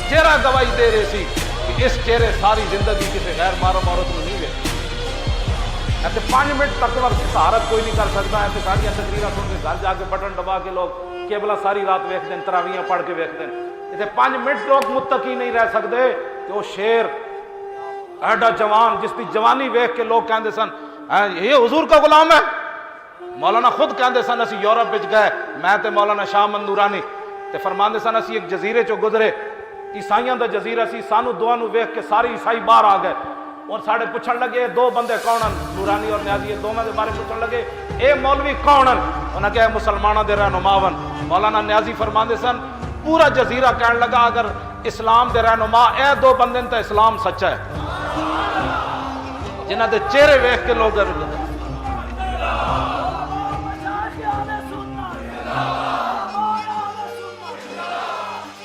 چہرہ گواہی دے رہے سی کہ اس چہرے ساری زندگی کسی غیر محرم عورت کو نہیں ویکھے. ایسے 5 منٹ تک سہارت کوئی نہیں کر سکتا. ایسے ساڑیاں تقریریں سن کے گھر جا کے بٹن دبا کے لوگ قبلہ ساری رات ویکھتے ہیں, تراویحاں پڑھ کے ویکھتے ہیں. اسے 5 منٹ لوگ متقی نہیں رہ سکتے کہ وہ شیر ایڈا جوان جس کی جوانی ویکھ کے لوگ کہندے سن یہ حضور کا غلام ہے. مولانا خود کہندے سن اسی یورپ وچ گئے, میں تے مولانا شاہ محمد نورانی تے فرماندے سن اسی ایک جزیرے چوں گزرے, عیسائیاں دا جزیرہ سی, سانو دوواں نو ویکھ کے سارے عیسائی باہر آ گئے اور ساڑے پوچھن لگے یہ 2 بندے کون ہیں, نورانی اور نیازی, یہ دونوں دے بارے پوچھن لگے اے مولوی کون ہیں, انہاں کہا مسلماناں دے رہنما ون. مولانا نیازی فرماندے سن پورا جزیرہ کہن لگا اگر اسلام دے رہنما اے 2 بندے تے اسلام سچا ہے. جنہاں دے چہرے ویکھ کے لوگ